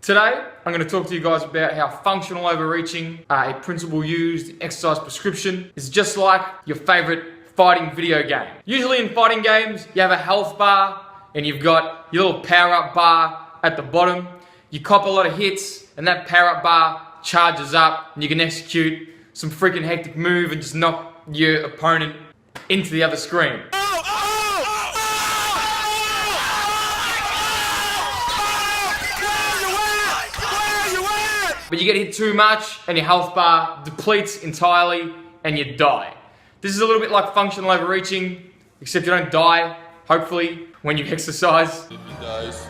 Today, I'm going to talk to you guys about how functional overreaching, a principle used in exercise prescription, is just like your favorite fighting video game. Usually in fighting games, you have a health bar and you've got your little power-up bar at the bottom. You cop a lot of hits and that power-up bar charges up and you can execute some freaking hectic move and just knock your opponent into the other screen. But you get hit too much and your health bar depletes entirely and you die. This is a little bit like functional overreaching, except you don't die, hopefully, when you exercise. He dies.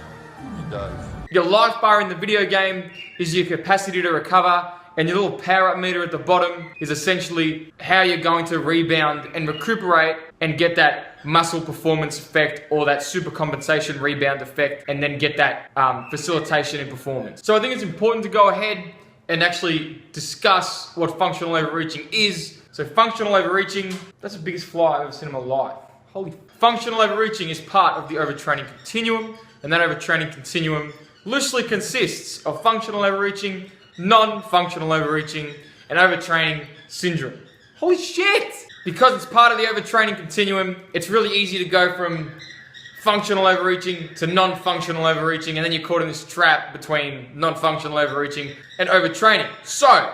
Your life bar in the video game is your capacity to recover, and your little power-up meter at the bottom is essentially how you're going to rebound and recuperate and get that muscle performance effect or that super compensation rebound effect, and then get that facilitation in performance. So I think it's important to go ahead and actually discuss what functional overreaching is. So functional overreaching, that's the biggest fly I've ever seen in my life. Functional overreaching is part of the overtraining continuum, and that overtraining continuum loosely consists of functional overreaching, non-functional overreaching, and overtraining syndrome. Holy shit! Because it's part of the overtraining continuum, it's really easy to go from functional overreaching to non-functional overreaching, and then you're caught in this trap between non-functional overreaching and overtraining. So,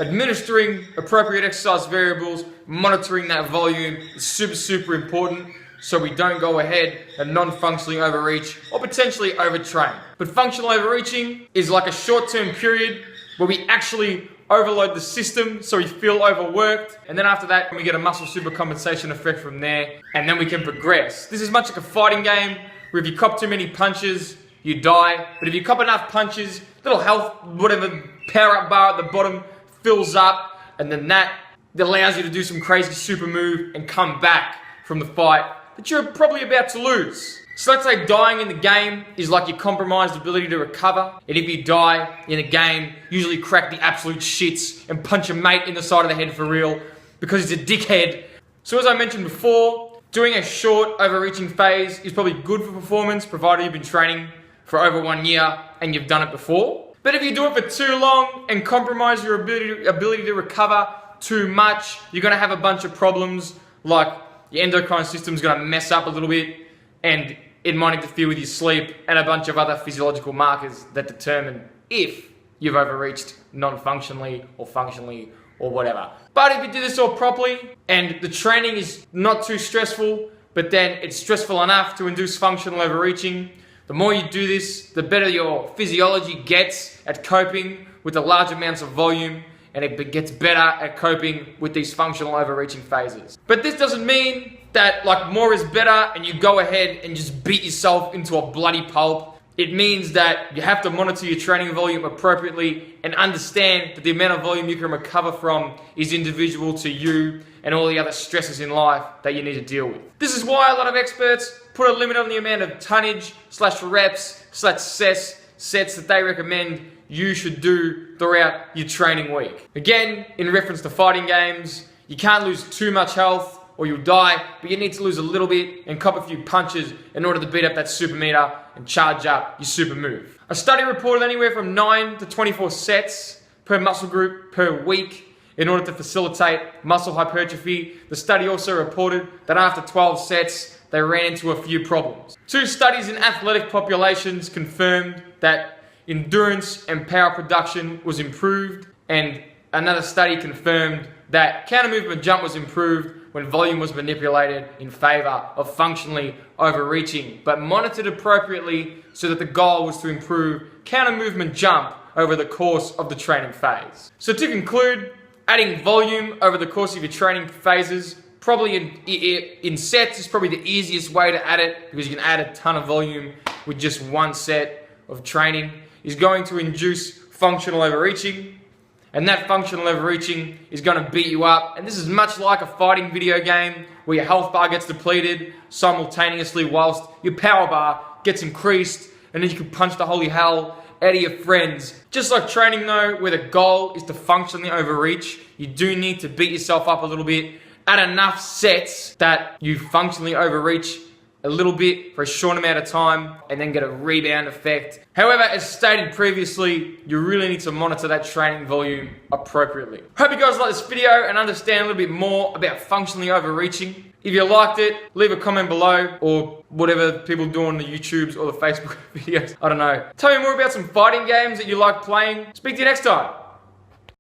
administering appropriate exercise variables, monitoring that volume is super important, so we don't go ahead and non-functionally overreach or potentially overtrain. But functional overreaching is like a short-term period where we actually overload the system so we feel overworked, and then after that we get a muscle supercompensation effect from there, and then we can progress. This is much like a fighting game where if you cop too many punches, you die, but if you cop enough punches, little health, whatever, power-up bar at the bottom fills up, and then that allows you to do some crazy super move and come back from the fight that you're probably about to lose. So let's say dying in the game is like your compromised ability to recover, and if you die in a game, usually crack the absolute shits and punch a mate in the side of the head for real because he's a dickhead. So as I mentioned before, doing a short overreaching phase is probably good for performance, provided you've been training for over 1 year and you've done it before. But if you do it for too long and compromise your ability to recover too much, you're going to have a bunch of problems, like your endocrine system's going to mess up a little bit, and it might interfere with your sleep and a bunch of other physiological markers that determine if you've overreached non-functionally or functionally or whatever. But if you do this all properly and the training is not too stressful, but then it's stressful enough to induce functional overreaching, the more you do this, the better your physiology gets at coping with the large amounts of volume, and it gets better at coping with these functional overreaching phases. But this doesn't mean that like more is better and you go ahead and just beat yourself into a bloody pulp. It means that you have to monitor your training volume appropriately and understand that the amount of volume you can recover from is individual to you and all the other stresses in life that you need to deal with. This is why a lot of experts put a limit on the amount of tonnage / reps / sets that they recommend you should do throughout your training week. Again, in reference to fighting games, you can't lose too much health or you'll die, but you need to lose a little bit and cop a few punches in order to beat up that super meter and charge up your super move. A study reported anywhere from 9 to 24 sets per muscle group per week in order to facilitate muscle hypertrophy. The study also reported that after 12 sets, they ran into a few problems. 2 studies in athletic populations confirmed that endurance and power production was improved, and another study confirmed that counter movement jump was improved when volume was manipulated in favor of functionally overreaching, but monitored appropriately so that the goal was to improve counter movement jump over the course of the training phase. So to conclude, adding volume over the course of your training phases, probably in sets, is probably the easiest way to add it, because you can add a ton of volume with just 1 set of training, is going to induce functional overreaching, and that functional overreaching is going to beat you up. And this is much like a fighting video game where your health bar gets depleted simultaneously whilst your power bar gets increased, and then you can punch the holy hell out of your friends. Just like training though, where the goal is to functionally overreach, you do need to beat yourself up a little bit, add enough sets that you functionally overreach a little bit for a short amount of time and then get a rebound effect. However, as stated previously, you really need to monitor that training volume appropriately. Hope you guys like this video and understand a little bit more about functionally overreaching. If you liked it, leave a comment below, or whatever people do on the YouTubes or the Facebook videos. I don't know. Tell me more about some fighting games that you like playing. Speak to you next time.